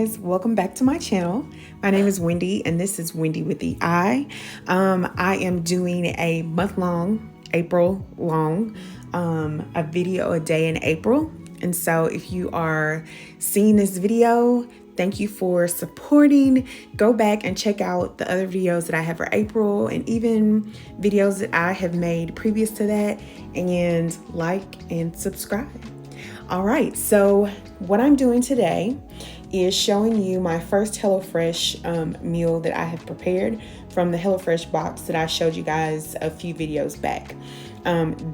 guys, welcome back to my channel. My name is Wendy and this is Wendy with the I. I am doing a April long, a video a day in April. And so if you are seeing this video, thank you for supporting. Go back and check out the other videos that I have for April and even videos that I have made previous to that, and like and subscribe. All right, so what I'm doing today is showing you my first HelloFresh meal that I have prepared from the HelloFresh box that I showed you guys a few videos back.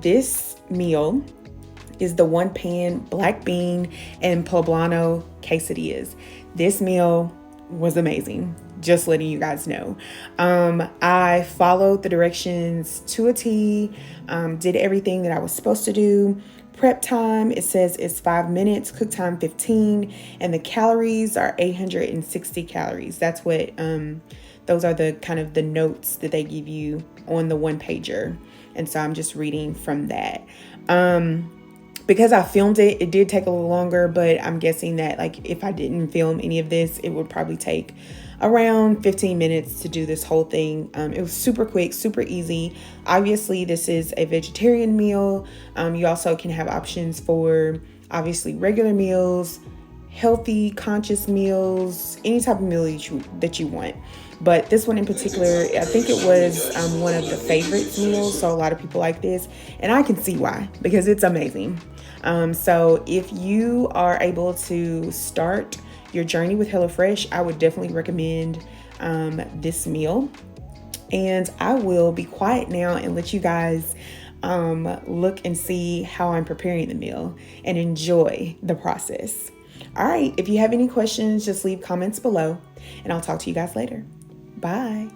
This meal is the one pan black bean and poblano quesadillas. This meal was amazing, just letting you guys know. I followed the directions to a T, did everything that I was supposed to do. Prep time, it says it's 5 minutes, cook time 15, and the calories are 860 calories. That's what, those are the kind of the notes that they give you on the one pager. And so I'm just reading from that. Because I filmed it, it did take a little longer, but I'm guessing that like if I didn't film any of this, it would probably take around 15 minutes to do this whole thing. It was super quick, super easy. Obviously, this is a vegetarian meal. You also can have options for obviously regular meals, healthy, conscious meals, any type of meal that you want. But this one in particular, I think it was one of the favorites meals. So a lot of people like this, and I can see why, because it's amazing. So if you are able to start your journey with HelloFresh, I would definitely recommend this meal. And I will be quiet now and let you guys look and see how I'm preparing the meal and enjoy the process. All right, if you have any questions, just leave comments below and I'll talk to you guys later. Bye.